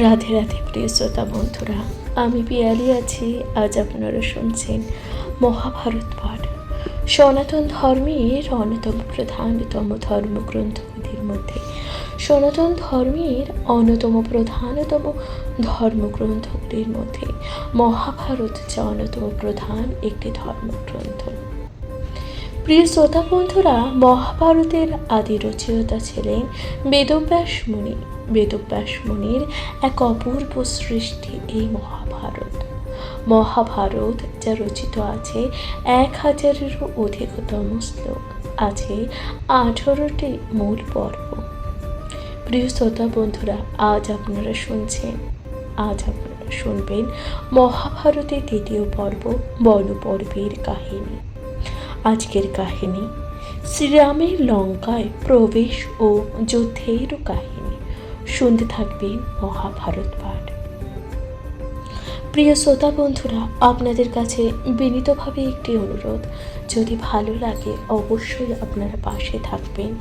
রাধে রাধে প্রিয় শ্রোতা বন্ধুরা, আমি পিয়ালি আছি। আজ আপনারা শুনছেন মহাভারত পাঠ। সনাতন ধর্মের অন্যতম প্রধানতম ধর্মগ্রন্থগুলির মধ্যে সনাতন ধর্মের অন্যতম প্রধানতম ধর্মগ্রন্থগুলির মধ্যে মহাভারত যা অন্যতম প্রধান একটি ধর্মগ্রন্থ। প্রিয় শ্রোতা বন্ধুরা, মহাভারতের আদি রচয়িতা ছিলেন বেদব্যাস মুনি। বেদব্যাস মুনির এক অপূর্ব সৃষ্টি এই মহাভারত। মহাভারত যা রচিত আছে 1000-এরও অধিকতম শ্লোক, আছে 18টি মূল পর্ব। প্রিয় শ্রোতা বন্ধুরা, আজ আপনারা শুনবেন মহাভারতের তৃতীয় পর্ব বনপর্বের কাহিনী। আজকের কাহিনী শ্রীরামের লঙ্কায় প্রবেশ ও যুদ্ধের কাহিনী। শুনতে থাকবেন মহাভারত পাঠ। প্রিয় শ্রোতা বন্ধুরা, আপনাদের কাছে বিনীতভাবে একটি অনুরোধ, যদি ভালো লাগে অবশ্যই আপনারা পাশে থাকবেন।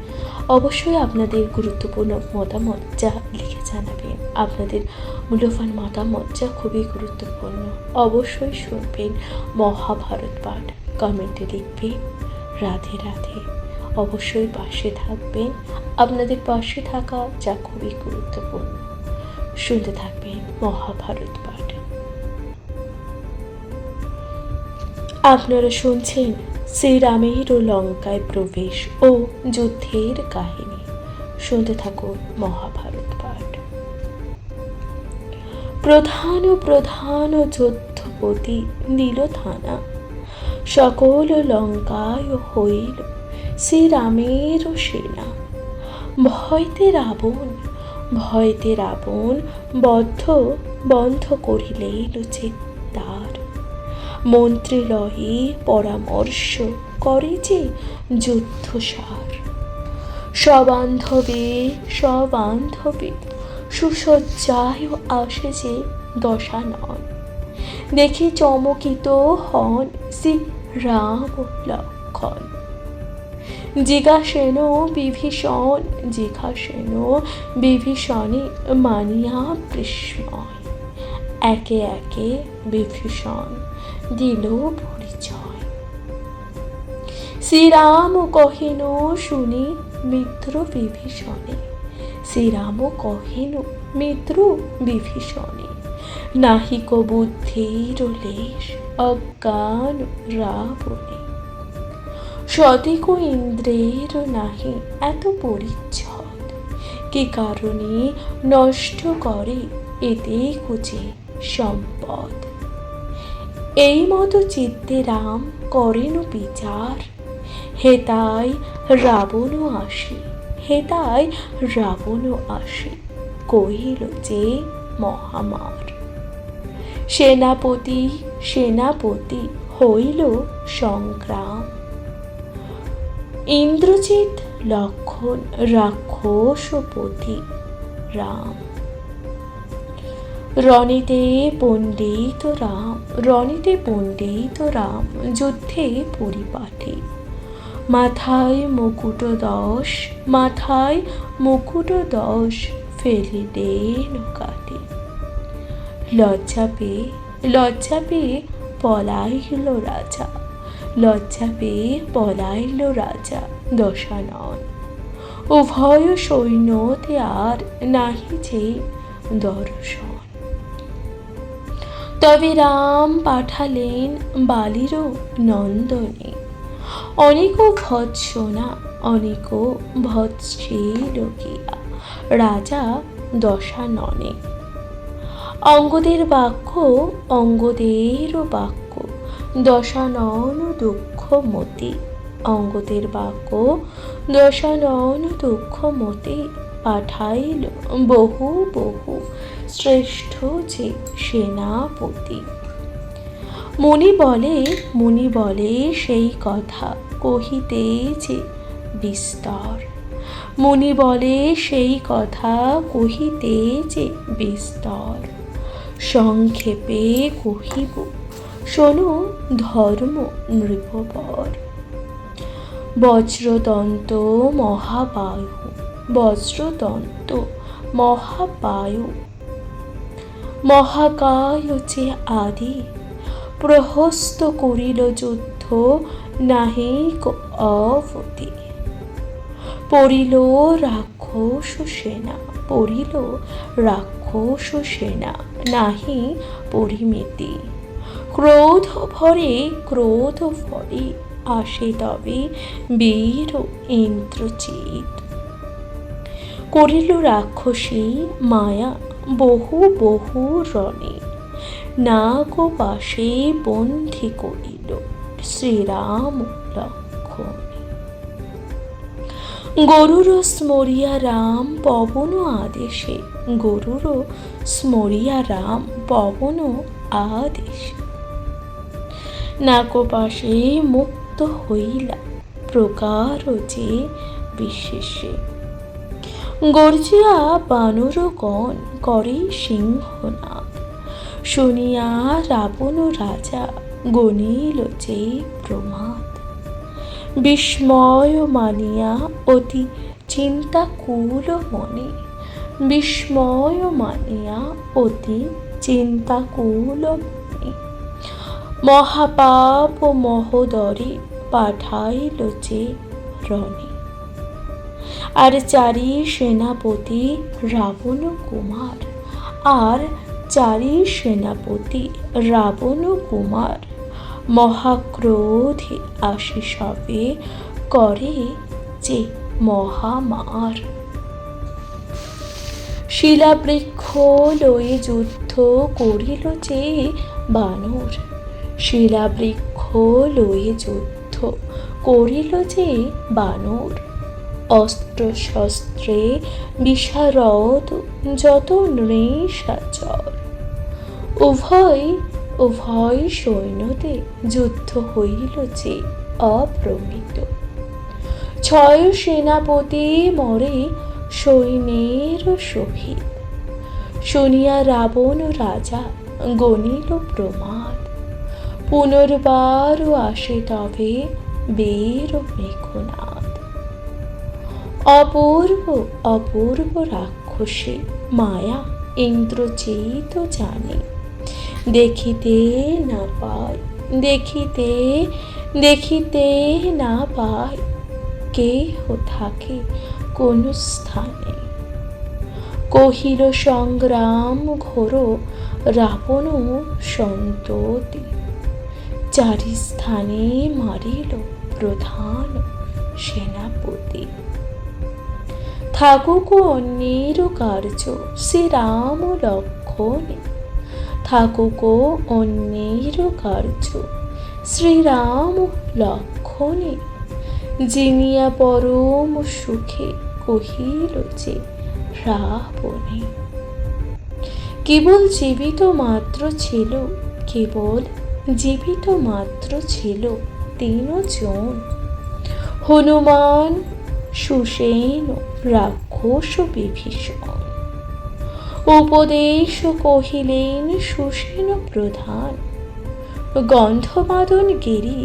অবশ্যই আপনাদের গুরুত্বপূর্ণ মতামত যা লিখে জানাবেন। আপনাদের মূল্যবান মতামত যা খুবই গুরুত্বপূর্ণ। অবশ্যই শুনবেন মহাভারত পাঠ, কমেন্টে লিখবেন রাধে রাধে। অবশ্যই পাশে থাকবেন। আপনাদের পাশে থাকা যা খুবই গুরুত্বপূর্ণ। শুনতে থাকবেন মহাভারত পাঠ। আপনারা শুনছেন শ্রীরামের ও লঙ্কায় প্রবেশ ও যুদ্ধের কাহিনী। শুনতে থাকুন মহাভারত পাঠ। প্রধান যুদ্ধপতি নীল থানা সকল লঙ্কায় হইল শ্রীরামের সেনা। ভয়তে রাবণ বন্ধ করিলেন চিত্তার। মন্ত্রী লয়ে পরামর্শ করে যে যুদ্ধসার। সবান্ধবে সুসজ্জায় আসে যে দশানন। দেখে চমকিত হন শ্রী রাম লক্ষণ। জিজ্ঞাসেন বিভীষণে মানিয়া বিস্ময়। একে একে বিভীষণ দিল পরিচয়। শ্রীরাম কহিন শুনি মিত্র বিভীষণে। নাহিক বুদ্ধির লেশ অজ্ঞান রাবণে। সদিক ইন্দ্রের নাহি এত পরিচ্ছদ। কি কারণে নষ্ট করে এতে কুচে সম্পদ। এই মতো চিত্তে রাম করেন বিচার। হেতাই রাবণ আসি কহিল যে মহামার। সেনাপতি হইল সংগ্রাম। ইন্দ্রজিৎ লক্ষণ রাক্ষসপতি রাম। রণিতে পণ্ডিত রাম যুদ্ধে পরিপাটি। মাথায় মুকুট দশ ফেলিলেন কাটি। লজ্জা পেয়ে পলাইল রাজা দশানন। উভয় সৈন্যতে আর নাহি যে দর্শন। তবে রাম পাঠালেন বালির নন্দনে। অনেক ভৎসের গিয়া রাজা দশাননে। অঙ্গদের বাক্য দশানন দুঃখমতি। পাঠাইল বহু শ্রেষ্ঠ যে সেনাপতি। মুনি বলে সেই কথা কহিতে যে বিস্তর। সংক্ষেপে কহিব শোনো ধর্ম নৃপবর। বজ্রদন্ত মহাবায়ু মহাকায় যে আদি প্রহস্ত করিল যুদ্ধ, নাহিক অবধি। পড়িল রাক্ষস সেনা, পড়িল রাক্ষস সেনা, নাহি পরিমিতি। ক্রোধ ভরে ক্রোধ ভরে, আসে তবে বীর ইন্দ্রজিৎ। করিল রাক্ষসী মায়া বহু বহু রণে, নাগ পাশে বন্ধি করিল শ্রীরাম লক্ষ্মণে। গরুর স্মরিয়া রাম পবন আদেশে, গরুর স্মরিয়া রাম পবন আদেশে। নাগ পাশে মুক্ত হইলা প্রকার যে বিশেষে। গর্জিয়া বানরগণ করে সিংহনাদ, শুনিয়া রাবণ রাজা গণিল যে প্রমাদ। বিস্ময় মানিয়া অতি চিন্তাকুল মনে, বিস্ময় মানিয়া অতি চিন্তাকুল মনে। মহাপাপ মহোদরে পাঠাইল যে রণে। আর চারি সেনাপতি রাবণ কুমার, আর চারি সেনাপতি রাবণ কুমার, মহাক্রোধে আসি সবে করে যে মহামার। শিলাবৃক্ষ লয়ে যুদ্ধ করিল যে বানর, শিলাবৃক্ষ লয়ে যুদ্ধ করিল যে বানর। অস্ত্র শস্ত্রে বিশারদ যত নৃশাচর, উভয় উভয় সৈন্যতে যুদ্ধ হইল যে অপ্রমিত। ছয় সেনাপতি মরে সৈন্যের সহিত, শুনিয়া রাবণ রাজা গণিল প্রমাদ। পুনর্বার আসে তবে বীর মেঘনাদ। অপূর্ব অপূর্ব রাক্ষসী মায়া ইন্দ্রজিৎ জানে, দেখিতে না পায়, দেখিতে দেখিতে না পায়, কেহ থাকে কোন স্থানে। কহিল সংগ্রাম ঘোর রাবণ সন্ততি, চারি স্থানে মারিল প্রধান সেনাপতি। থাকুক অন্যের কার্য শ্রীরাম লক্ষ্মণে, থাকুক অন্যের কার্য শ্রীরাম লক্ষ্মণে। জিনিয়া পরম সুখে কহিল যে রাবণে। কেবল জীবিত মাত্র ছিল, কেবল জীবিত মাত্র ছিল তিনজন। হনুমান, সুসেন, রাক্ষস বিভীষণ। উপদেশ কহিলেন সুসেন প্রধান, গন্ধমাদন গিরি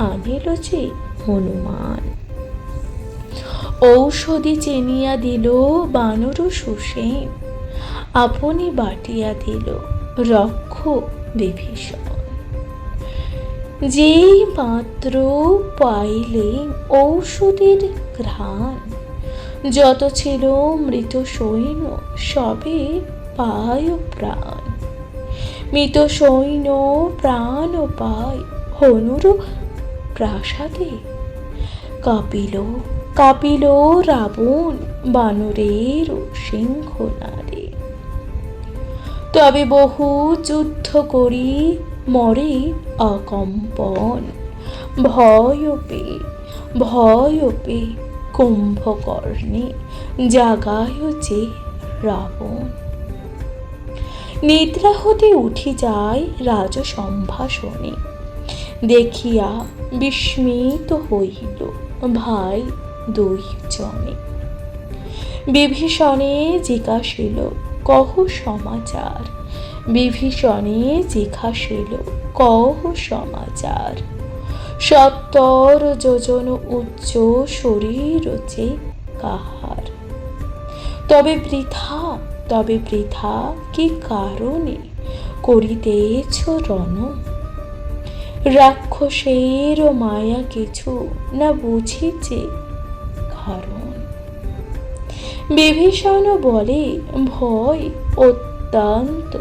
আনিল যে হনুমান। ঔষধি চেনিয়া দিল বানর সুসেন, আপনি বাটিয়া দিল রক্ষ বিভীষণ। যেই মাত্র পাইলেন ঔষধের ঘ্রাণ, যত ছিল মৃত সৈন্য সবে পায় প্রাণ। মৃত সৈন্য প্রাণ পায় হনুর প্রাসাদে, কাঁপিল কাঁপিল রাবণ বানরের সিংহনাদে। তবে বহু যুদ্ধ করি মরে অকম্পন, ভয় পেয়ে কুম্ভকর্ণে জাগায় যে রাবণ। নিদ্রা হতে উঠি যায় রাজ সম্ভাষণে, দেখিয়া বিস্মিত হইল ভাই দুইজনে। বিভীষণে জিজ্ঞাসিল কহ সমাচার, বিভীষণে জিজ্ঞাসিল কহ সমাচার। 70 যোজন উচ্চ শরীর যে কাহার, তবে বৃথা তবে বৃথা কি কারণে করিতেছ রণ? রাক্ষসের মায়া কিছু না বুঝিছে কারণ। বিভীষণ বলে ভয় অত্যন্ত,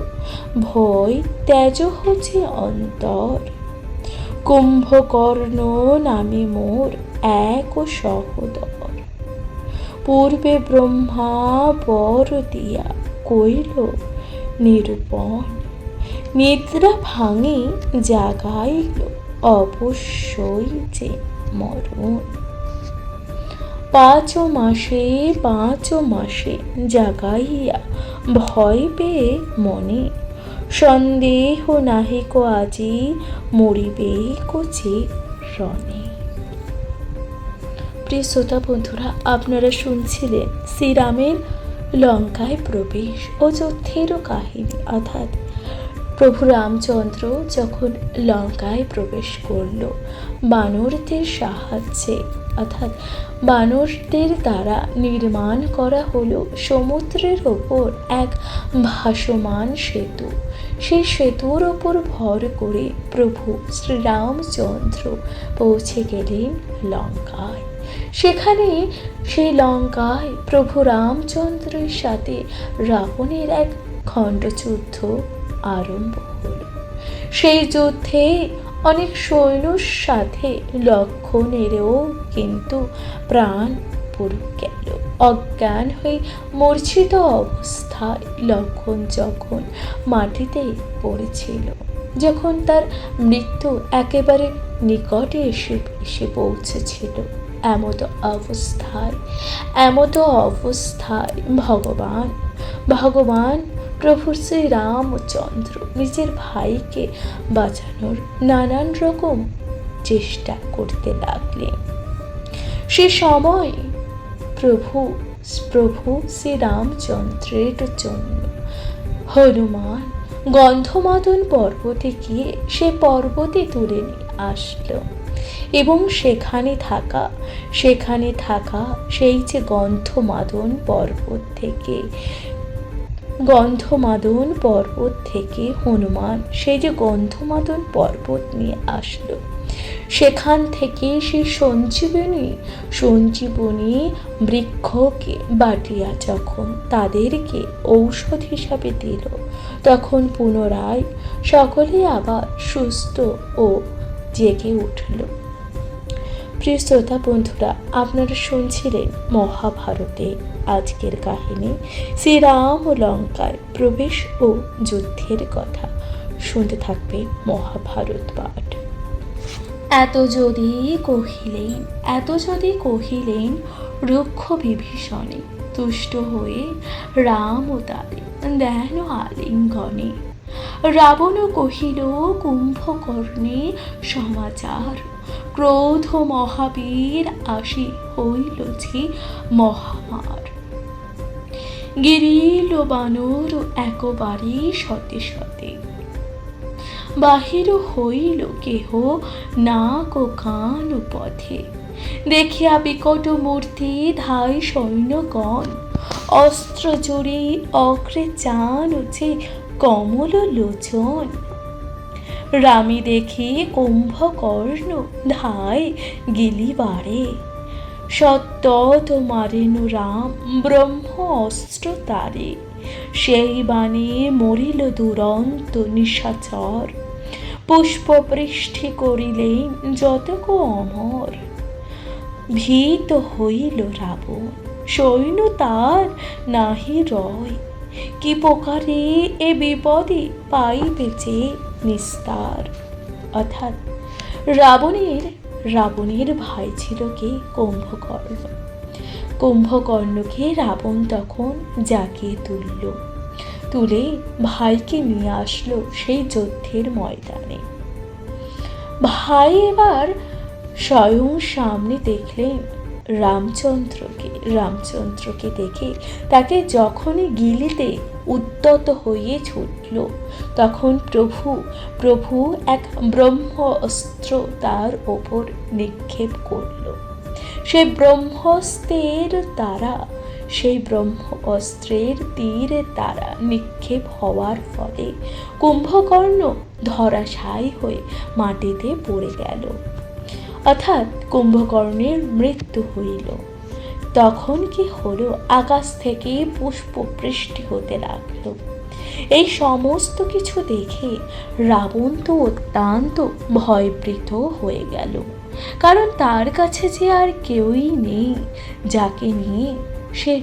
ভয় ত্যাজ হচ্ছে অন্তর। কুম্ভকর্ণ নামে মোর এক সহোদর, পূর্বে ব্রহ্মা বর দিয়া কইল নিরূপণ। নিদ্রা ভাঙে জাগাইল অবশ্যই যে মরণ। 5 মাসে জাগাইয়া ভয় পেয়ে মনে, সন্দেহ নাহিক আজি মরিবে কোচে রণে। প্রিয় শ্রোতা বন্ধুরা, আপনারা শুনছিলেন শ্রীরামের লঙ্কায় প্রবেশ ও যুদ্ধেরও কাহিনী। অর্থাৎ প্রভু রামচন্দ্র যখন লঙ্কায় প্রবেশ করল বানরদের সাহায্যে, অর্থাৎ বানরদের দ্বারা নির্মাণ করা হলো সমুদ্রের ওপর এক ভাসমান সেতু। সেই সেতুর ওপর ভর করে প্রভু শ্রীরামচন্দ্র পৌঁছে গেলেন লঙ্কায়। সেখানে সেই লঙ্কায় প্রভু রামচন্দ্রের সাথে রাবণের এক খণ্ডযুদ্ধ আরম্ভ হল। সেই যুদ্ধে অনেক সৈন্যর সাথে লক্ষণেরও কিন্তু প্রাণ পড়ে গেল। অজ্ঞান হয়ে মূর্ছিত অবস্থায় লক্ষণ যখন মাটিতে পড়েছিল, যখন তার মৃত্যু একেবারে নিকটে এসে পৌঁছেছিল, এমতো অবস্থায় ভগবান প্রভু শ্রী রামচন্দ্র নিজের ভাইকে বাঁচানোর নানান রকম চেষ্টা করতে লাগলেন। সে সময় প্রভু শ্রী রামচন্দ্রের জন্য হনুমান গন্ধমাদন পর্বতে গিয়ে সে পর্বতে তুলে নিয়ে আসলো এবং সেখানে থাকা সেই যে গন্ধমাদন পর্বত থেকে হনুমান সেই যে গন্ধমাদন পর্বত নিয়ে আসলো, সেখান থেকে সেই সঞ্জীবনী বৃক্ষকে বাটিয়া যখন তাদেরকে ঔষধ হিসাবে দিল, তখন পুনরায় সকলে আবার সুস্থ ও জেগে উঠল। প্রিয় শ্রোতা বন্ধুরা, আপনারা শুনছিলেন মহাভারতে আজকের কাহিনী শ্রীরাম ও লঙ্কায় প্রবেশ ও যুদ্ধের কথা। শুনতে থাকবে মহাভারত পাঠ। এত যদি কহিলেন রুক্ষ বিভীষণে, তুষ্ট হয়ে রাম ও তারে দেন আলিঙ্গনে। রাবণ কহিল কুম্ভকর্ণে সমাচার, ক্রোধ মহাবীর আসি হইল যে মহামার। গিরিল বানর একবারে শতে শতে, বাহির হইল কেহ নাক ও কান পথে। দেখিয়া বিকট মূর্তি ধাই সৈন্যগণ, অস্ত্র জুড়ে অগ্রে চান যে কমল লোচন। রামী দেখি কুম্ভকর্ণ ধায় গিলিবারে, সত্তত মারেনু রাম ব্রহ্ম অস্ত্র তারে। সেই বাণে মরিল দুরন্ত নিশাচর, পুষ্পবৃষ্টি করিলেন যতক অমর। ভীত হইল রাবণ, সৈন্য তার নাহি রয়, কি প্রকারে এ বিপদে পাইবে যে নিস্তার। অর্থাৎ রাবণের ভাই ছিল কে? কুম্ভকর্ণকে রাবণ তখন জাগিয়ে তুলে ভাইকে নিয়ে আসলো সেই যুদ্ধের ময়দানে। ভাই এবার স্বয়ং সামনে দেখলেন রামচন্দ্রকে দেখে তাকে যখনই গিলিতে উদ্যত হয়ে ছুটল, তখন প্রভু এক ব্রহ্ম অস্ত্র তার ওপর নিক্ষেপ করল। সে ব্রহ্মাস্ত্রের দ্বারা সেই ব্রহ্ম অস্ত্রের তীরে তারা নিক্ষেপ হওয়ার ফলে কুম্ভকর্ণ ধরাশায়ী হয়ে মাটিতে পড়ে গেল, অর্থাৎ কুম্ভকর্ণের মৃত্যু হইল। তখন কি হলো, আকাশ থেকে পুষ্প বৃষ্টি হতে লাগলো। এই সমস্ত কিছু দেখে রাবণ তো অত্যন্ত ভয়ভীত হয়ে গেল, কারণ তার কাছে যে আর কেউই নেই যাকে নিয়ে সে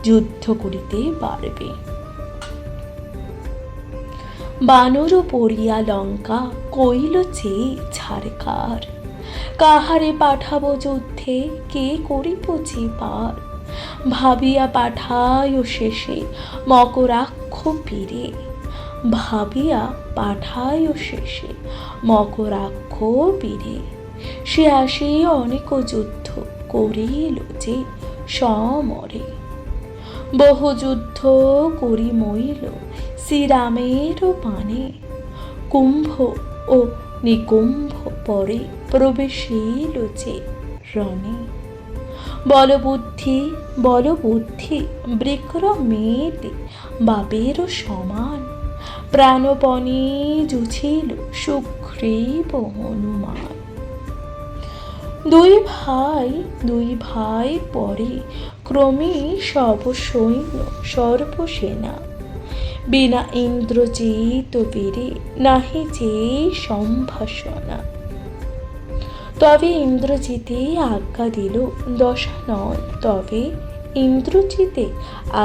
যুদ্ধ করিতে পারবে। বানর পড়িয়া লঙ্কা কইল চেয়ে ছারকার, কাহারে পাঠাবো যুদ্ধে কে করিব যে পার। ভাবিয়া পাঠায় শেষে মকরাক্ষ বীরে, ভাবিয়া পাঠায় শেষে মকরাক্ষ বীরে। সে আসে অনেক যুদ্ধ করিল যে সমরে, বহু যুদ্ধ করি মইল শ্রীরামের পানে। কুম্ভ ও নিকুম্ভ পরে প্রবেশিল যে রণে, বলবুদ্ধি বলবুদ্ধি বিক্রমেতে বাপের সমান। প্রাণপণে জুঝিল সুগ্রীব হনুমান। দুই ভাই পরে ক্রমে সব সৈন্য সর্বসেনা। বিনা ইন্দ্রজিৎ বীরে নাহি যে সম্ভাষণা। তবে ইন্দ্রজিতে আজ্ঞা দিল দশানন, তবে ইন্দ্রজিতে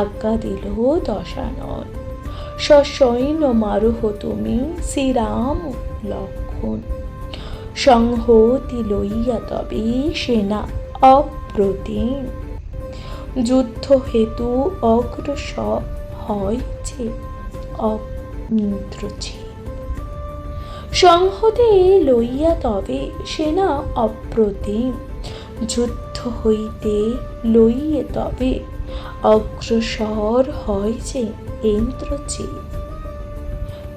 আজ্ঞা দিল দশানন। সসৈন্য মারুহ তুমি শ্রীরাম লক্ষণ। সংহতি লইয়া তবে সেনা অপ্রতিম, যুদ্ধ হেতু অগ্রসর হয়েছে ইন্দ্রজিৎ। সংহতি লইয়া তবে সেনা অপ্রতিম, যুদ্ধ হইতে লইয়ে তবে অগ্রসর হয়েছে ইন্দ্রজিৎ।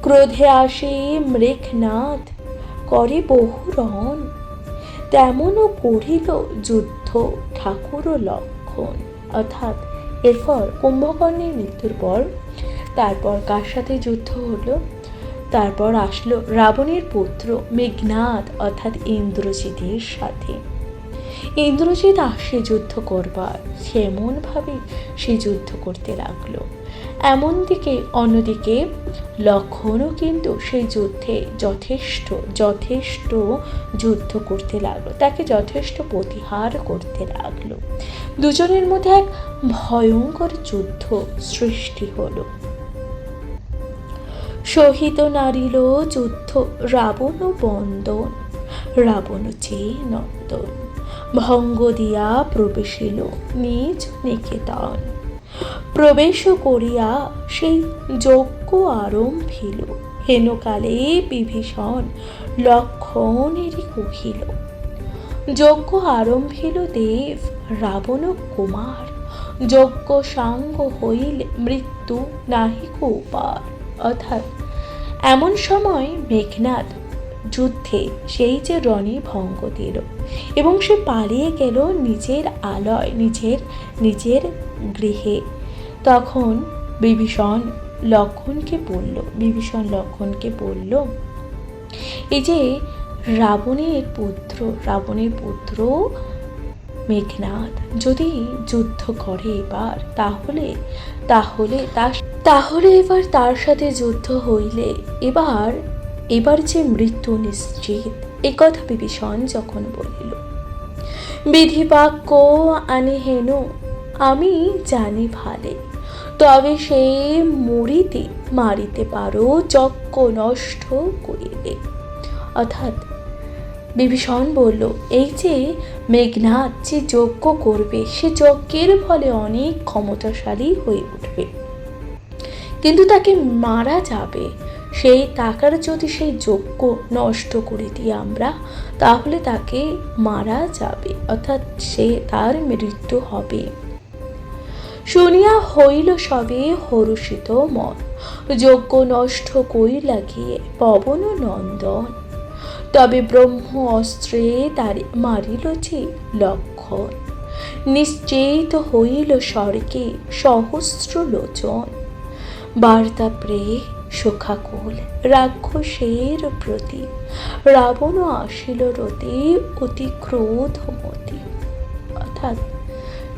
ক্রোধে আসে মেঘনাদ করে বহু রণ, তেমনও করিল যুদ্ধ ঠাকুর লক্ষণ। অর্থাৎ এরপর কুম্ভকর্ণের মৃত্যুর পর তারপর কার সাথে যুদ্ধ হলো, তারপর আসলো রাবণের পুত্র মেঘনাদ অর্থাৎ ইন্দ্রজিতের সাথে। ইন্দ্রজিৎ আসে যুদ্ধ করবার, সেমনভাবে সে যুদ্ধ করতে লাগলো। অন্যদিকে লক্ষণও কিন্তু সেই যুদ্ধে যথেষ্ট যুদ্ধ করতে লাগলো, তাকে যথেষ্ট প্রতিহার করতে লাগলো। দুজনের মধ্যে এক ভয়ঙ্কর যুদ্ধ সৃষ্টি হলো। সহিত নারিল যুদ্ধ রাবণ বন্দন, রাবণ চেয়ে নন্দন। ভঙ্গ দিয়া প্রবেশিল নিজ নিকেতন, প্রবেশ করিয়া সেই যজ্ঞ আরম্ভিল। হেনকালে বিভীষণ লক্ষণেরই কহিল, যজ্ঞ আরম্ভিল দেব রাবণ কুমার। যজ্ঞ সাঙ্গ হইলে মৃত্যু নাহিক উপার। অর্থাৎ এমন সময় মেঘনাদ যুদ্ধে সেই যে রণে ভঙ্গ দিল এবং সে পালিয়ে গেল নিজের আলয়, নিজের গৃহে। তখন বিভীষণ লক্ষণকে বলল, এই যে রাবণের পুত্র মেঘনাদ যদি যুদ্ধ করে এবার, তাহলে এবার তার সাথে যুদ্ধ হইলে এবার যে মৃত্যু নিশ্চিত। একথা বিভীষণ যখন বলিল, বিধিবাক্য আনে হেন আমি জানি ভালে, তবে সে মারিতে পারো যজ্ঞ নষ্ট করিলে। অর্থাৎ বিভীষণ বলল, এই যে মেঘনাদ যে যজ্ঞ করবে সে যজ্ঞের ফলে অনেক ক্ষমতাশালী হয়ে উঠবে, কিন্তু তাকে মারা যাবে। সেই টাকার যদি সেই যজ্ঞ নষ্ট করে দিই আমরা, তাহলে তাকে মারা যাবে, অর্থাৎ তার মৃত্যু হবে। শুনিয়া হইল সবে হর্ষিত মন, যজ্ঞ নষ্ট কইলা গিয়ে পবন নন্দন। তবে ব্রহ্ম অস্ত্রে তারে মারিল যে লক্ষণ, নিশ্চেত হইল স্বর্গে সহস্র লোচন। বার্তা প্রেয়ে সখাকুল রাক্ষসের প্রতি, রাবণ আসিল রতি অতি ক্রোধমতি। অর্থাৎ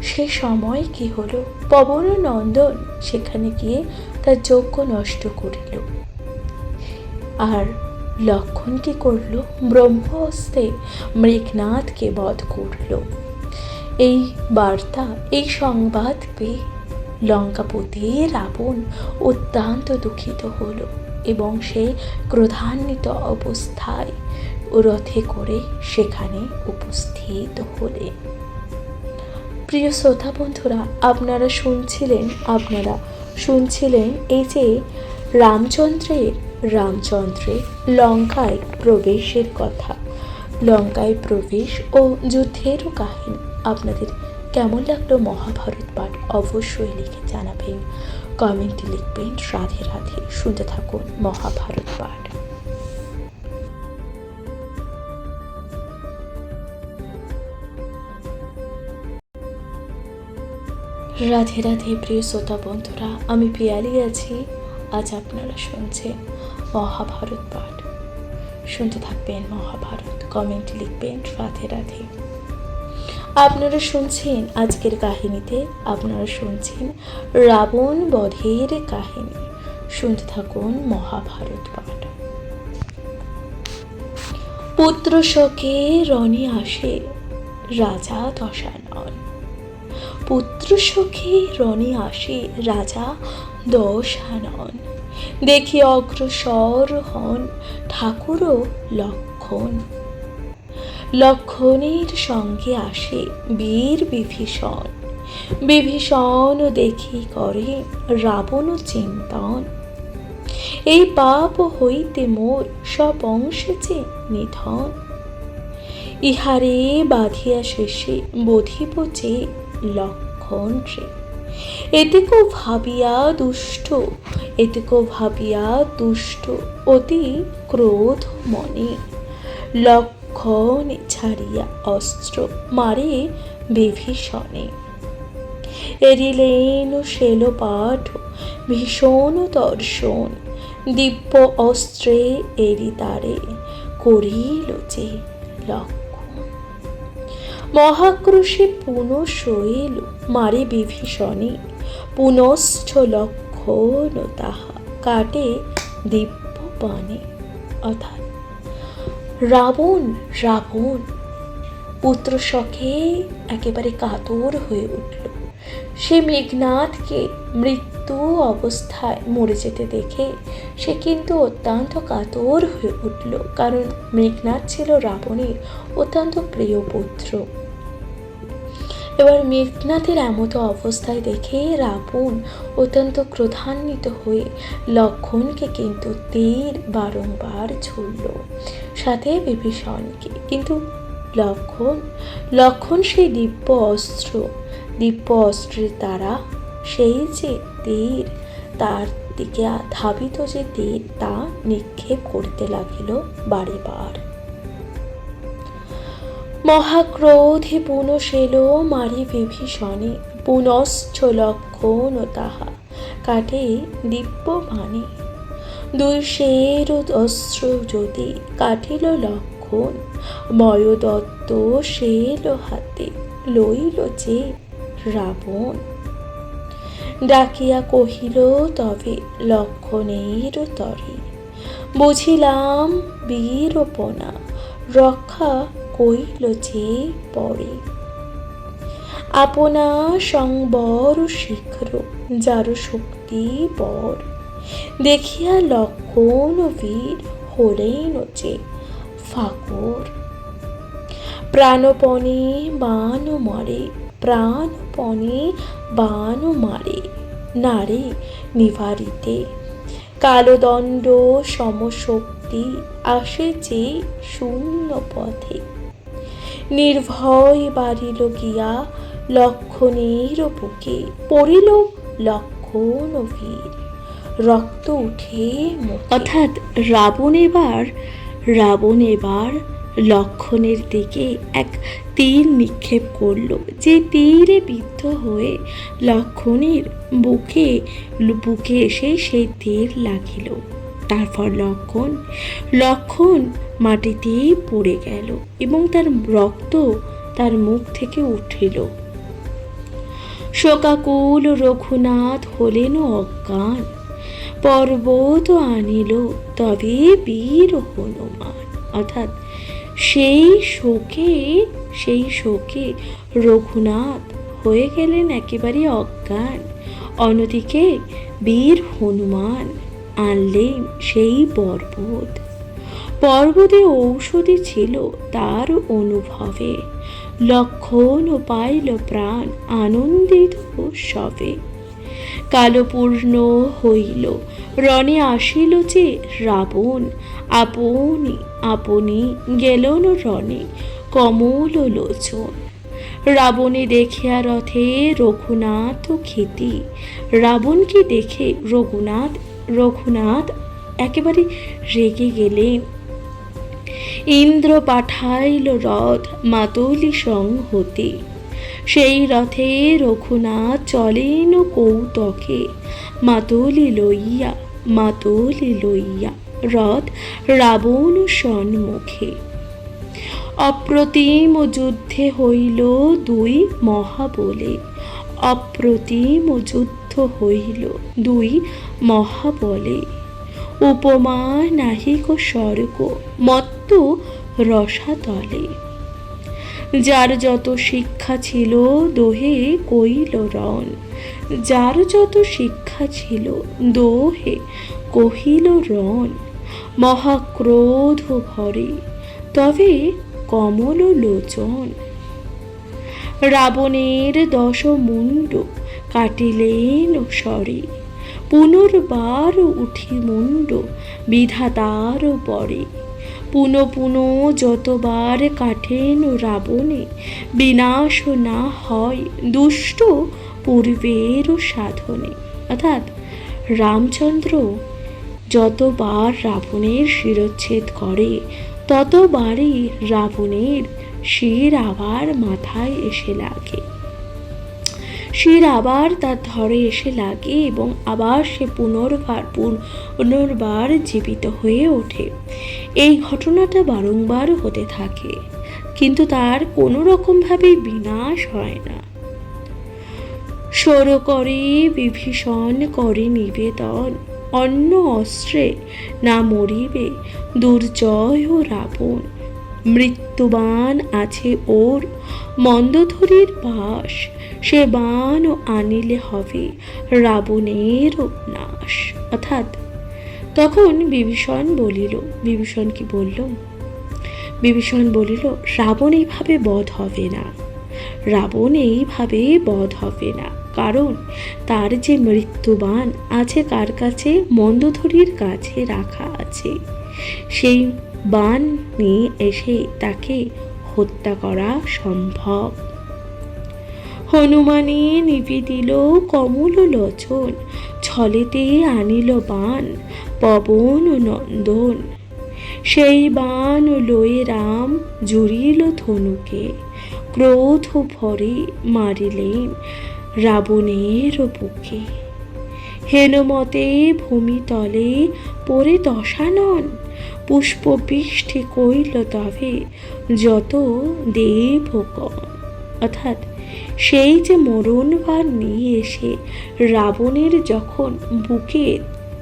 সে সময় কি হলো, পবন নন্দন সেখানে গিয়ে তার যজ্ঞ নষ্ট করিল। আর লক্ষণ কি করল, ব্রহ্মহস্তে মেঘনাদকে বধ করল। এই বার্তা, এই সংবাদ পেয়ে লঙ্কাপতি রাবণ অত্যন্ত দুঃখিত হল এবং সে ক্রোধান্বিত অবস্থায় রথে করে সেখানে উপস্থিত হলেন। প্রিয় শ্রোতা বন্ধুরা, আপনারা শুনছিলেন এই যে রামচন্দ্রের লঙ্কায় প্রবেশের কথা, লঙ্কায় প্রবেশ ও যুদ্ধেরও কাহিনী। আপনাদের কেমন লাগলো মহাভারত পাঠ অবশ্যই লিখে জানাবেন, কমেন্টে লিখবেন। রাধে রাধে। শুনতে থাকুন মহাভারত পাঠ। রাধে রাধে প্রিয় শ্রোতা বন্ধুরা, আমি পিয়ালি আছি। আজ আপনারা শুনছেন মহাভারত পাঠ। শুনতে থাকবেন মহাভারত, কমেন্ট লিখবেন। রাধে রাধে। আপনারা শুনছেন আজকের কাহিনীতে, আপনারা শুনছেন রাবণ বধের কাহিনী। শুনতে থাকুন মহাভারত পাঠ। পুত্র শোকে রণে আসে রাজা দশানন। পুত্র শোকে রণে আসে রাজা দশানন। দেখি অগ্রসর হন ঠাকুর লক্ষণ। লক্ষণের সঙ্গে আসে বীর বিভীষণ। বিভীষণ দেখি করে রাবণ চিন্তন। এই পাপ হইতে মোর সব অংশে যে নিধন। ইহারে বাঁধিয়া শেষে বধিব যে লক্ষণ রে। এতেকো ভাবিয়া দুষ্ট অতি ক্রোধ মনে। লক্ষণ ছাড়িয়া অস্ত্র মারে বিভীষণে। এরিলেন শেল পাঠ ভীষণ দর্শন। দিব্য অস্ত্রে এরি তারে করিল যে লক্ষণ। মহাক্রোশে পুনঃ শৈল মারে বিভীষণে। পুনশ্চ লক্ষণ তাহা কাটে দিব্য বাণে। অর্থাৎ রাবণ পুত্র শোকে একেবারে কাতর হয়ে উঠল। সে মেঘনাদকে মৃত্যু অবস্থায় মরে যেতে দেখে সে কিন্তু অত্যন্ত কাতর হয়ে উঠল, কারণ মেঘনাদ ছিল রাবণের অত্যন্ত প্রিয় পুত্র। এবার মেঘনাদের এমতো অবস্থায় দেখে রাবণ অত্যন্ত ক্রোধান্বিত হয়ে লক্ষণকে কিন্তু তীর বারংবার ছুড়ল, সাথে বিভীষণকে। কিন্তু লক্ষণ সেই দিব্য অস্ত্রের দ্বারা সেই যে তীর, তার দিকে ধাবিত যে তীর, তা নিক্ষেপ করতে লাগিল বারে বার। মহাক্রোধে পুনঃশেল মারি বিভীষণে। পুনশ্চ লক্ষণ তাহা কাটে দিব্য বাণে। দুই শের অস্ত্র যদি কাটিল লক্ষণ। ময়োদত্ত শেল হাতে লইল যে রাবণ। ডাকিয়া কহিল তবে লক্ষণের তরে। বুঝিলাম বীরপনা রক্ষা কইল যে পরে। আপনা সংবর শীঘ্র যার শক্তি বর। দেখিয়া লক্ষণ বীর হলেন যে ফাকর। প্রাণপণে বাণ মারে নারে নিবারিতে। কালদণ্ড সমশক্তি আসে যে শূন্য পথে। নির্ভয় বাড়িল গিয়া লক্ষণের বুকে। পড়িল লক্ষণ বীর রক্ত উঠে মুখে। অর্থাৎ রাবণ এবার লক্ষণের দিকে এক তীর নিক্ষেপ করল, যে তীরে বিদ্ধ হয়ে লক্ষণের বুকে বুকে এসে সেই তীর লাগিল। তারপর লক্ষণ মাটিতেই পড়ে গেল এবং তার রক্ত তার মুখ থেকে উঠিল। শোকাকুল রঘুনাথ হলেন অজ্ঞান, পর্বত আনিল তবে বীর হনুমান। অর্থাৎ সেই শোকে রঘুনাথ হয়ে গেলেন একেবারে অজ্ঞান। অন্যদিকে বীর হনুমান আনলেন সেই পর্বতে ঔষধি ছিল তার অনুভবে, লক্ষণ পাইল প্রাণ আনন্দিত সবে। কালপূর্ণ হইল রণে আসিল যে রাবণ, আপনি গেলন রণে কমল লোচন। রাবণে দেখিয়া রথে রঘুনাথ ক্ষিতি, রাবণকে দেখে রঘুনাথ একেবারে রেগে গেলেন। ইন্দ্র পাঠাইল রথ মাতলি সংহতি, সেই রথে রঘুনাথ চলেন কৌতকে। মাতলি লইয়া রথ রাবণ সন্মুখে। অপ্রতিম যুদ্ধে হইল দুই মহাবলে, অপ্রতিম যুদ্ধ হইল দুই মহাবলে। উপমা নাহিক স্বর্গ মত্ত রসাতলে, যার যত শিক্ষা ছিল দোহে কইল রণ, যার যত শিক্ষা ছিল দোহে কহিল রণ। মহাক্রোধ ভরে তবে কমল লোচন, রাবণের 10 মুণ্ড কাটিলেন স্বরে। পুনর্বার উঠি মুণ্ড বিধাতার পরে, পুনঃ যতবার কাটেন রাবণে। বিনাশ না হয় দুষ্ট পূর্বের সাধনে। অর্থাৎ রামচন্দ্র যতবার রাবণের শিরচ্ছেদ করে ততবারই রাবণের শির আবার মাথায় এসে লাগে, শির আবার তার ধরে এসে লাগে এবং আবার সে পুনর্বার জীবিত হয়ে ওঠে। এই ঘটনাটা বারংবার হতে থাকে, কিন্তু তার কোনো রকমভাবে বিনাশ হয় না। সর করে বিভীষণ করে নিবেদন, অন্য অস্ত্রে না মরিবে দুর্জয় রাবণ। মৃত্যুবাণ আছে ওর মন্দধরির পাশ, সে বাণ আনিলে হবে রাবণের নাশ। অর্থাৎ তখন বিভীষণ কি বলল? বিভীষণ বলিল, রাবণ এইভাবে বধ হবে না, কারণ তার যে মৃত্যুবাণ আছে কার কাছে? মন্দধরির কাছে রাখা আছে। সেই বাণ নিয়ে এসে তাকে হত্যা করা সম্ভব। হনুমানে নিবেদিল কমল লোচন, ছলেতে আনিল বাণ পবন নন্দন। সেই বাণ লয়ে রাম জুড়িল ধনুকে, ক্রোধ ভরে মারিলেন রাবণের বুকে। হেনমতে ভূমিতলে পড়ে দশানন, পুষ্পবৃষ্টি কইল তবে যত দেবগণ। অর্থাৎ সেই যে মরণবার নিয়ে এসে রাবণের যখন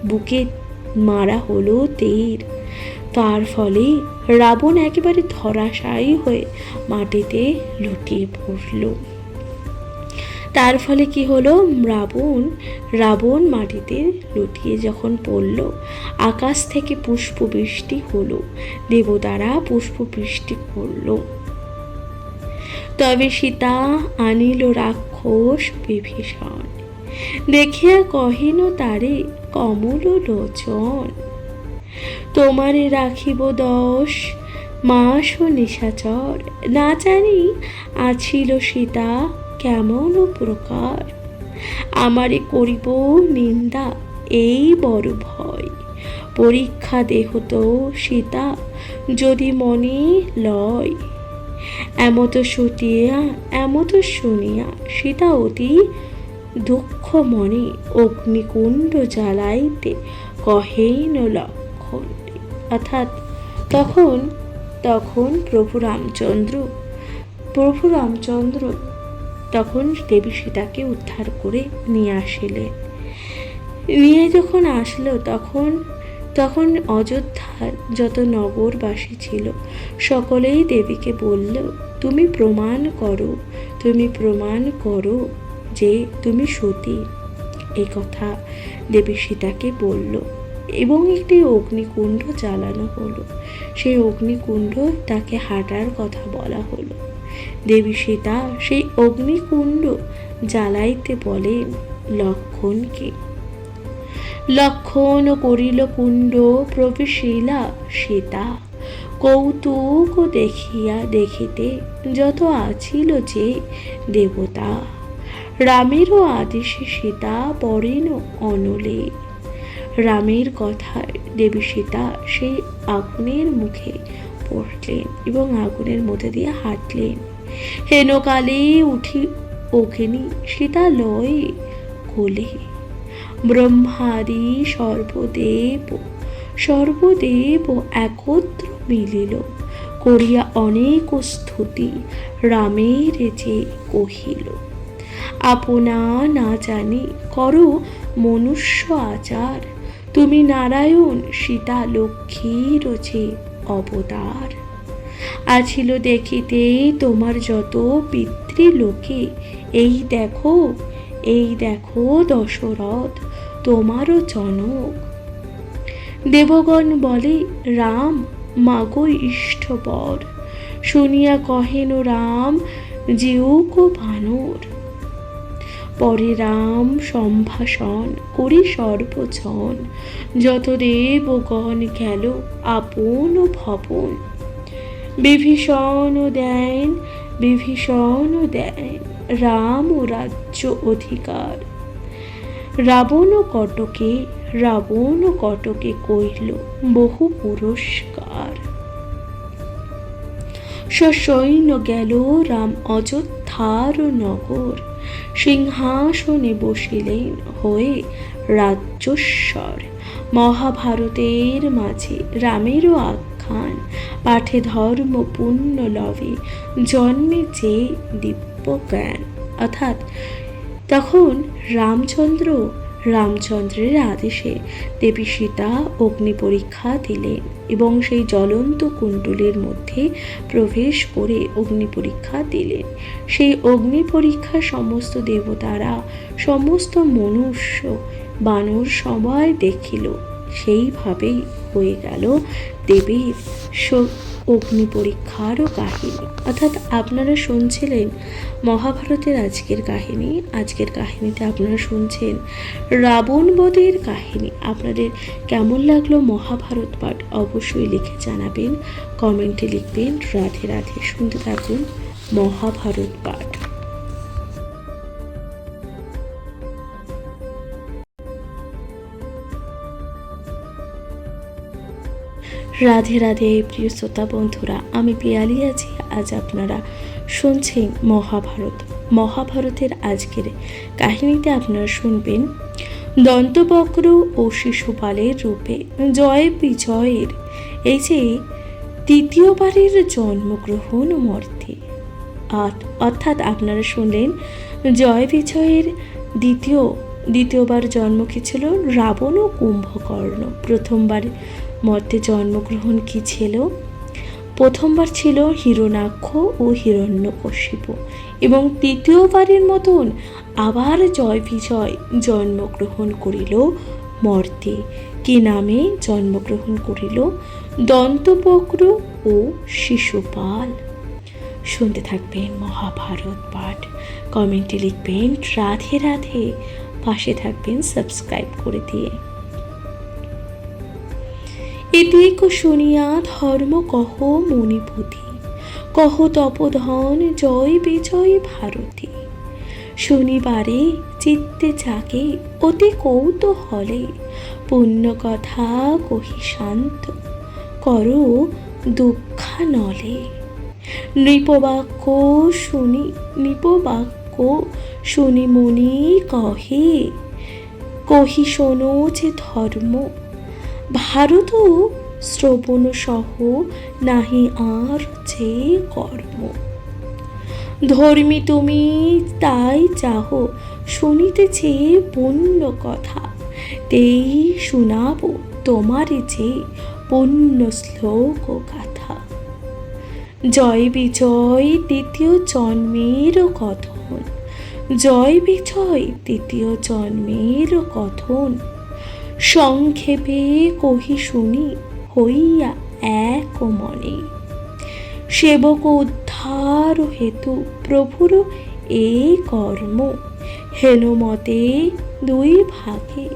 বুকে মারা হলো তীর, তার ফলে রাবণ একেবারে ধরাশায়ী হয়ে মাটিতে লুটিয়ে পড়ল। তার ফলে কি হলো? রাবণ মাটিতে লুটিয়ে যখন পড়ল, আকাশ থেকে পুষ্পবৃষ্টি হলো, দেবতারা পুষ্পবৃষ্টি করল। তবে সীতা আনিল রাক্ষস বিভীষণ, দেখিয়া কহিল তারে কমল লোচন। তোমারে রাখিব 10 মাস নিশাচর, না জানি আছিল সীতা কেমন প্রকার। আমারে করিব নিন্দা এই বড় ভয়, পরীক্ষা দেহ তো সীতা যদি মনে লয়। এমত শুটিয়া এমত শুনিয়া সীতা অতি দুঃখ মনে অগ্নিকুণ্ড জ্বালাইতে কহেন লক্ষণ। অর্থাৎ তখন তখন প্রভু রামচন্দ্র তখন দেবী সীতাকে উদ্ধার করে নিয়ে আসিলেন। নিয়ে যখন আসলো তখন অযোধ্যার যত নগরবাসী ছিল সকলেই দেবীকে বলল, তুমি প্রমাণ করো যে তুমি সতী। এই কথা দেবী সীতাকে বলল এবং একটি অগ্নিকুণ্ড জ্বালানো হলো। সেই অগ্নিকুণ্ড তাকে হাঁটার কথা বলা হলো। দেবী সীতা সেই অগ্নিকুণ্ড জ্বালাইতে বলেন লক্ষণকে। লক্ষণ করিল কুণ্ড প্রবেশিলা সীতা, কৌতুক দেখিয়া দেখিতে যত আছিল যে দেবতা। রামেরও আদেশে সীতা পড়েন অনলে। রামের কথায় দেবী সীতা সেই আগুনের মুখে পড়লেন এবং আগুনের মধ্যে দিয়ে হাঁটলেন। হেনকালে উঠি অগ্নি সীতা লয়ে কোলে, ব্রহ্মাদি সর্বদেব একত্র মিলিল, করিয়া অনেক স্তুতি রামের যে কহিল। আপনা না জানি করো মনুষ্য আচার, তুমি নারায়ণ সীতা লক্ষ্মীর যে অবতার। আছিল দেখিতে তোমার যত পিতৃলোকে, এই দেখো দশরথ তোমারও জনক। দেবগণ বলে রাম মাগো ইষ্টবর, শুনিয়া কহেন রাম যেউক বানর। পরে রাম সম্ভাষণ করি সর্বজন, যত দেবগণ গেল আপন ভবন। বিভীষণ দেন রাম রাজ্য অধিকার, রাবণ কটকে কইল বহু পুরস্কার। সসৈন্য গেল রাম অযোধ্যার নগর, সিংহাসনে বসিলেন হয়ে রাজ্যস্বর। মহাভারতের মাঝে রামেরও আখ্যান, পাঠে ধর্ম পুণ্য লভে জন্মে যে দিব্য জ্ঞান। অর্থাৎ তখন রামচন্দ্রের আদেশে দেবী সীতা অগ্নি পরীক্ষা দিলেন এবং সেই জ্বলন্ত কুণ্ডলীর মধ্যে প্রবেশ করে অগ্নি পরীক্ষা দিলেন। সেই অগ্নি পরীক্ষা সমস্ত দেবতারা, সমস্ত মনুষ্য, বানর সবাই দেখিল। সেইভাবেই হয়ে গেল দেবীর অগ্নি পরীক্ষারও কাহিনী। অর্থাৎ আপনারা শুনছিলেন মহাভারতের আজকের কাহিনীতে আপনারা শুনছেন রাবণ বধের কাহিনী। আপনাদের কেমন লাগলো মহাভারত পাঠ অবশ্যই লিখে জানাবেন, কমেন্টে লিখবেন। রাধে রাধে। শুনতে থাকুন মহাভারত পাঠ। রাধে রাধে প্রিয় শ্রোতা বন্ধুরা, আমি পিয়ালি আছি। আজ আপনারা শুনছেন মহাভারতের আজকের কাহিনীতে আপনারা শুনবেন দন্তবক্র ও শিশুপালের রূপে জয় বিজয়ের এই যে দ্বিতীয়বারের জন্মগ্রহণ মর্তে। অর্থাৎ আপনারা শুনলেন জয় বিজয়ের দ্বিতীয়বার জন্ম কি ছিল? রাবণ ও কুম্ভকর্ণ। প্রথমবার মর্তে জন্মগ্রহণ কি ছিল? প্রথমবার ছিল হিরণ্যাক্ষ ও হিরণ্যকশিপু এবং তৃতীয়বারের মতন আবার জয় বিজয় জন্মগ্রহণ করিল মর্তে। কি নামে জন্মগ্রহণ করিল? দন্তবক্র ও শিশুপাল। শুনতে থাকবেন মহাভারত পাঠ, কমেন্টে লিখবেন রাধে রাধে, পাশে থাকবেন সাবস্ক্রাইব করে দিয়ে। এদিক শুনিয়া ধর্ম কহ মণিপতি, কহ তপোধন জয় বিজয় ভারতী। শনিবারে চিত্তে জাগে অতি কৌতূহলে, পুণ্য কথা কহি শান্ত করো দুঃখানলে। নৃপবাক্য শুনি মুনি কহে, কহি শোনো যে ধর্ম ভারত শ্রবণ সহ নাহি আর যে কর্ম। ধর্মী তুমি তাই চাহ শুনিতেছে পুণ্য কথা, তেই শুনাব তোমারে যে পুণ্য শ্লোক গাথা। জয় বিজয় দ্বিতীয় জন্মের কথন, জয় বিজয় দ্বিতীয় জন্মের কথন। সংক্ষেপে কহি শুনি হইয়া এক মনে, সেবক উদ্ধার হেতু প্রভুর এই কর্ম। হেনমতে দুই ভাগে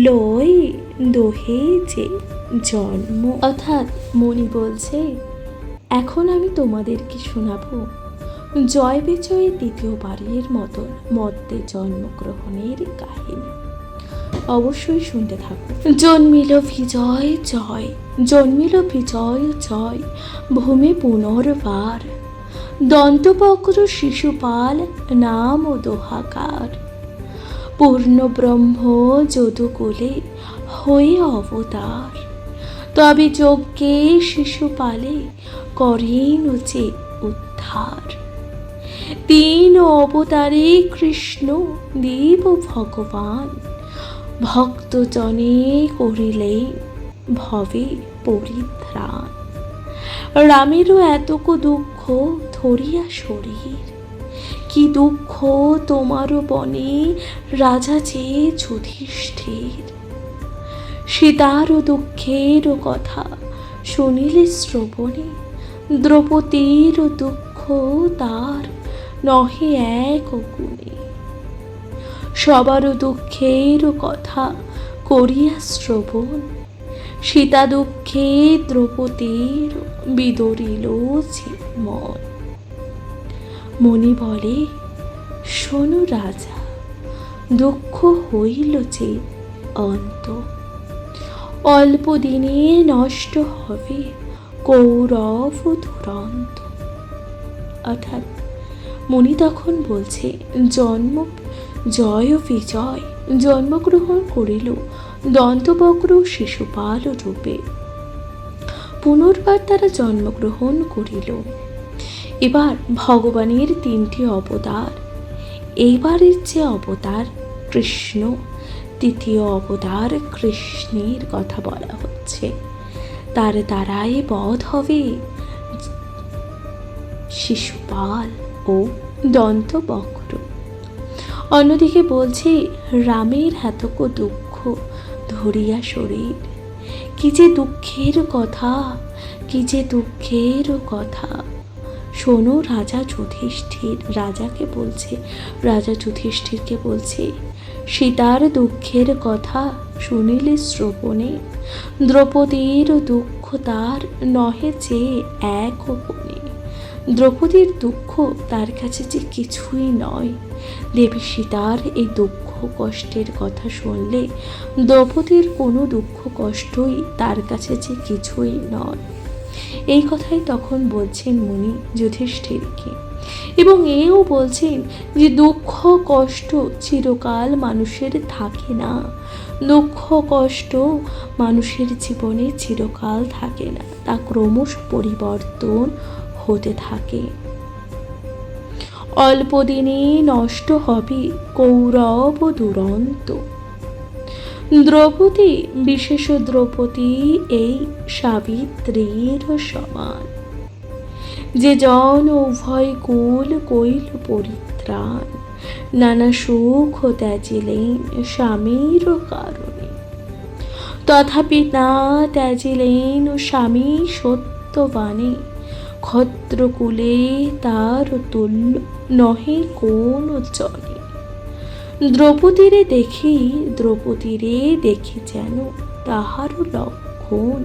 লয় দোহে যে জন্ম। অর্থাৎ মণি বলছে, এখন আমি তোমাদেরকে শোনাবো জয় বিজয়ের দ্বিতীয়বারের মতন মধ্যে জন্মগ্রহণের কাহিনী। অবশ্যই শুনতে থাকো। জন্মিল বিজয় জয়, জন্মিল বিজয় জয়, ভূমি পুনর্বার। দন্তবক্র শিশুপাল নাম ও দোহাকার, পূর্ণ ব্রহ্ম যদুকুলে হয়ে অবতার। তবে যজ্ঞে শিশুপালে করেন যে উদ্ধার। তিন অবতারে কৃষ্ণ দেব ভগবান, ভক্তজনে করিলেন ভবে পরিত্রাণ। রামেরও এতক দুঃখ ধরিয়া শরীর, কি দুঃখ তোমারও বনে রাজা যে যুধিষ্ঠির। সীতারও দুঃখের কথা শুনিলে শ্রবণে, দ্রৌপদীর দুঃখ তার নহে এক গুণে। সবারও দুঃখের কথা করিয়া শ্রবণ, সীতা দুঃখে দ্রৌপদীর বিদরিল যে মন। মণি বলে, শোনো রাজা, দুঃখ হইল যে অন্ত, অল্প দিনে নষ্ট হবে কৌরব দুরন্ত। অর্থাৎ মণি তখন বলছে, জয় বিজয় জন্মগ্রহণ করিল দন্তবক্র শিশুপাল রূপে, পুনর্বার তারা জন্মগ্রহণ করিল। এবার ভগবানের তিনটি অবতার, এইবারের যে অবতার কৃষ্ণ, তৃতীয় অবতার কৃষ্ণের কথা বলা হচ্ছে। তার দ্বারাই বধ হবে শিশুপাল ও দন্তবক্র। অন্যদিকে বলছে, রামের এতক দুঃখ ধরিয়া শরীর, কি যে দুঃখের কথা, কি যে দুঃখের কথা। শোনো রাজা যুধিষ্ঠির, রাজাকে বলছে, রাজা যুধিষ্ঠিরকে বলছে, সীতার দুঃখের কথা শুনিলে শ্রবণে, দ্রৌপদীর দুঃখ তার নহে যে এক কোণে। দ্রৌপদীর দুঃখ তার কাছে যে কিছুই নয়। দেবী সীতার এই দুঃখ কষ্টের কথা শুনলে দ্রৌপদীর কোনো দুঃখ কষ্টই তার কাছে যে কিছুই নয়। এই কথাই তখন বলছেন মুনি যুধিষ্ঠিরকে, এবং এও বলছেন যে দুঃখ কষ্ট চিরকাল মানুষের থাকে না, দুঃখ কষ্ট মানুষের জীবনে চিরকাল থাকে না, তা ক্রমশ পরিবর্তন হতে থাকে। অল্প দিনে নষ্ট হবে কৌরব দুরন্ত। দ্রৌপদী, বিশেষ দ্রৌপদী এই সাবিত্রীর সমান, যে জন উভয় কুল কইল পরিত্রাণ, নানা সুখ ত্যাজিলেন স্বামীর কারণে। তথাপি না ত্যাজিলেন স্বামী সত্যবাণী, ক্ষত্রকুলে তার তুল্য নহে কোন জনে। দ্রৌপদীরে দেখি যেন তাহার লক্ষণ,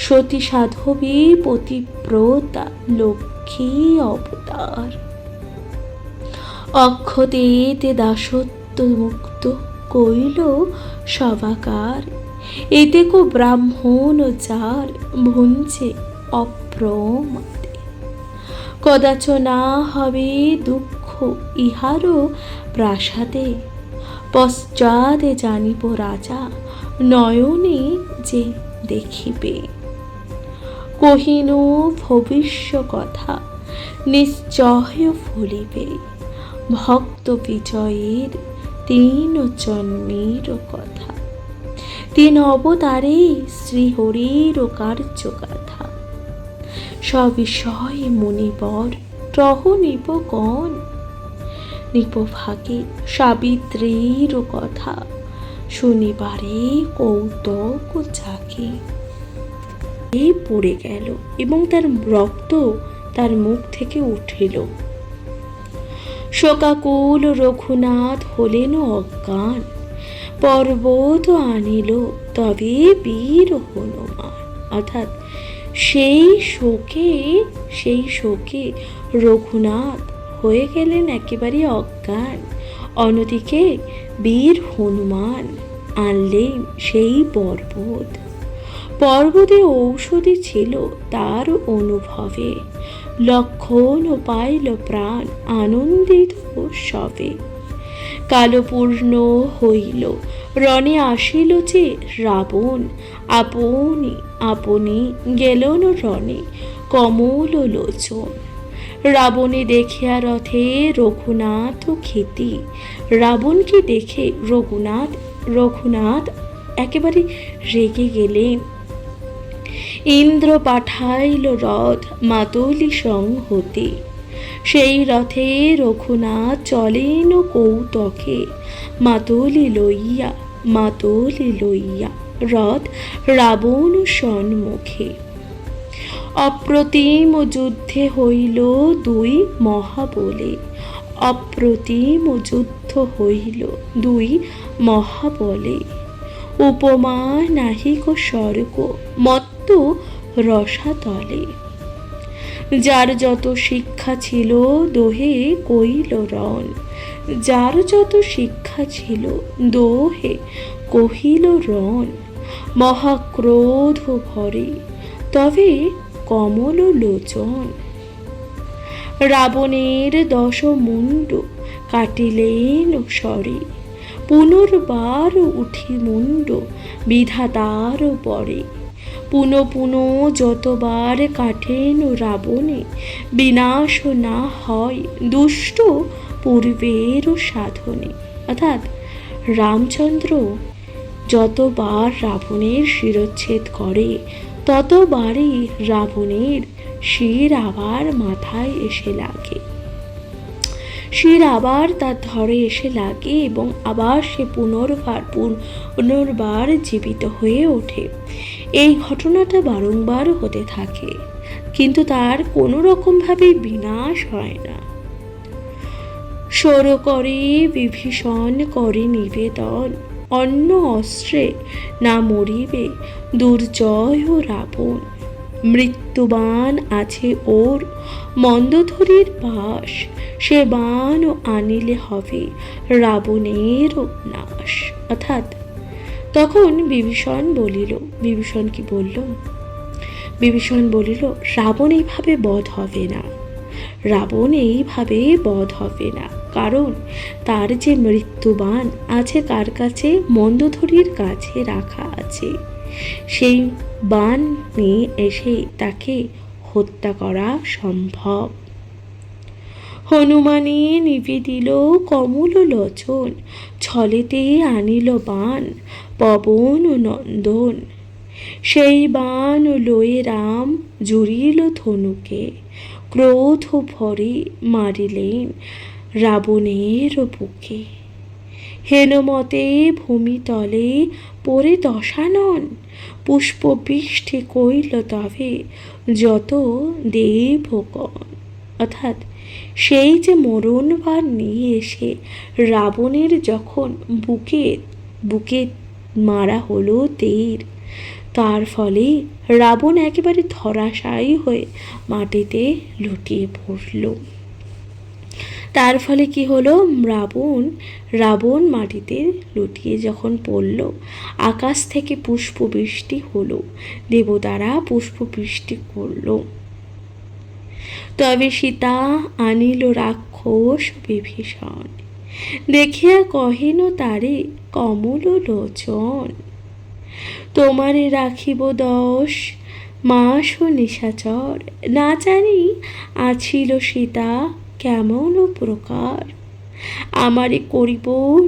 সতী সাধবী পতিব্রতা লক্ষ্মী অবতার। অক্ষতেতে দাসত্ব মুক্ত কইল সবাকার, এতে কো ব্রাহ্মণ যার ভুঞ্জে অপ্রমাদে। কদাচ না হবে দুঃখ ইহারও প্রাসাদে, পশ্চাদে জানিব রাজা নয়নে যে দেখিবে। কহিনু ভবিষ্য কথা নিশ্চয় ফলিবে, ভক্ত বিজয়ের তিন জন্মের কথা। তিন অবতারে শ্রীহরির কার্যগাথা, সবিষয়ে মুনিবর টহ নিপগণ। নিপভাগে সাবিত্রীর কথা, শুনিবারে কৌতুক জাগে। এই পড়ে গেল এবং তার রক্ত তার মুখ থেকে উঠিল। শোকাকুল রঘুনাথ হলেন অজ্ঞান, পর্বত আনিল তবে বীর হনুমান। অর্থাৎ সেই শোকে রঘুনাথ হয়ে গেলেন একেবারে অজ্ঞান। অন্যদিকে বীর হনুমান আনলেন সেই পর্বতে ঔষধি ছিল তার অনুভবে, লক্ষণ পাইল প্রাণ আনন্দিত সবে। কালপূর্ণ হইল রণে আসিল যে রাবণ, আপনি আপনি গেলন রণে কমল লোচন। রাবণে দেখিয়া রথে রঘুনাথ ক্ষিতি, রাবণকে দেখে রঘুনাথ একেবারে রেগে গেলেন। ইন্দ্র পাঠাইল রথ মাতলি সংহতে, সেই রথে রঘুনাথ চলেন কৌতকে। মাতলি লইয়া রথ রাবণ সন্মুখে। অপ্রতিম যুদ্ধে হইল দুই মহাবলে, অপ্রতিম যুদ্ধ হইল দুই মহাবলে। উপমা নাহিক স্বর্গ মত্ত রসাতলে, যার যত শিক্ষা ছিল দোহে কইল রণ। যার যত শিক্ষা ছিল দোহে কহিল রণ। মহাক্রোধ ভরে তবে কমল লোচন। রাবণের 10 মুণ্ড কাটিলেন স্বরে, পুনর্বার উঠি মুণ্ড বিধাতার পরে। পুনঃ যতবার কাটেন রাবণে, বিনাশ না হয় দুষ্ট পূর্বের সাধনে। অর্থাৎ রামচন্দ্র যতবার রাবণের শিরচ্ছেদ করে ততবারই রাবণের শির আবার মাথায় এসে লাগে, শির আবার তার ধরে এসে লাগে এবং আবার সে পুনর্বার জীবিত হয়ে ওঠে। এই ঘটনাটা বারংবার হতে থাকে, কিন্তু তার কোনো রকমভাবে বিনাশ হয় না। সর করে বিভীষণ করে নিবেদন, অন্য অস্ত্রে না মরিবে দুর্জয় রাবণ। মৃত্যুবাণ আছে ওর মন্দধরির পাশ, সে বাণ আনিলে হবে রাবণের নাশ। অর্থাৎ তখন বিভীষণ কি বলল? বিভীষণ বলিল রাবণ এইভাবে বধ হবে না, রাবণ এইভাবে বধ হবে না, কারণ তার যে মৃত্যুবাণ আছে কার কাছে? মন্দধরির কাছে রাখা আছে। সেই বাণ নিয়ে এসে তাকে হত্যা করা সম্ভব। হনুমানে নিবেদিল কমল লোচন, ছলেতে আনিল বাণ পবন নন্দন। সেই বাণ লয়ে রাম জুড়িল ধনুকে, ক্রোধ ভরে মারিলেন রাবণের বুকে। হেনমতে ভূমিতলে পড়ে দশানন, পুষ্পবৃষ্টি কইল তবে যত দেবগণ। অর্থাৎ সেই যে মরণবার নিয়ে এসে রাবণের যখন বুকে মারা হলো তীর, তার ফলে রাবণ একেবারে ধরাশায়ী হয়ে মাটিতে লুটিয়ে পড়ল। তার ফলে কি হলো, রাবণ মাটিতে লুটিয়ে যখন পড়ল, আকাশ থেকে পুষ্প বৃষ্টি হলো, দেবতারা পুষ্প বৃষ্টি করলো। তবে সীতা আনিল রাক্ষস বিভীষণ, দেখিয়া কহিল তারে কমল লোচন। তোমারে রাখিব 10 মাস নিশাচর, না জানি আছিল সীতা কেমন প্রকার। আমারে করিব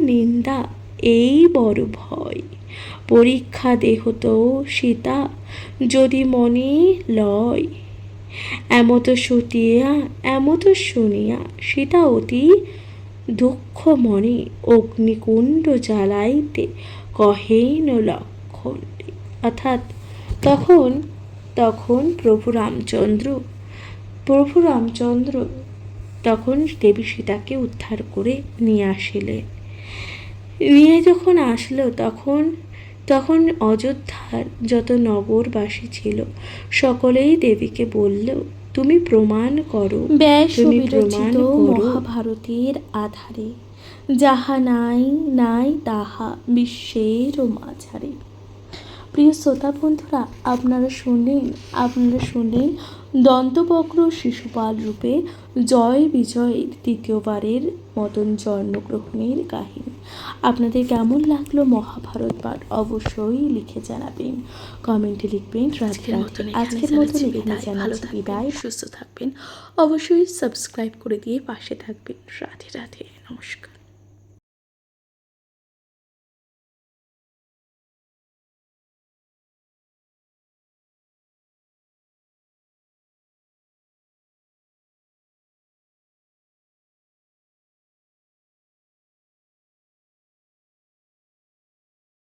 নিন্দা এই বড় ভয়, পরীক্ষা দেহ তো সীতা যদি মনে লয়। এমত শুনিয়া সীতা অতি দুঃখ মনে, অগ্নিকুণ্ড জ্বালাইতে কহেন লক্ষণ। অর্থাৎ তখন প্রভু রামচন্দ্র তখন দেবী সীতাকে উদ্ধার করে নিয়ে আসিলেন। নিয়ে যখন আসলো তখন অযোধ্যার যত নগরবাসী ছিল সকলেই দেবীকে বলল, তুমি প্রমাণ করো, তুমি প্রমাণ করো মহাভারতের আধারে, যাহা নাই তাহা বিশ্বের মাঝারে। প্রিয় শ্রোতা বন্ধুরা, আপনারা শুনলেন দন্তবক্র শিশুপাল রূপে জয় বিজয়ের দ্বিতীয়বারের মতন জন্মগ্রহণের কাহিনী। আপনাদের কেমন লাগলো মহাভারত পাঠ অবশ্যই লিখে জানাবেন, কমেন্টে লিখবেন। রাধে রাধে। আজকের মতো এখানে জানাচ্ছি বিদায়। সুস্থ থাকবেন, অবশ্যই সাবস্ক্রাইব করে দিয়ে পাশে থাকবেন। রাধে রাধে, নমস্কার।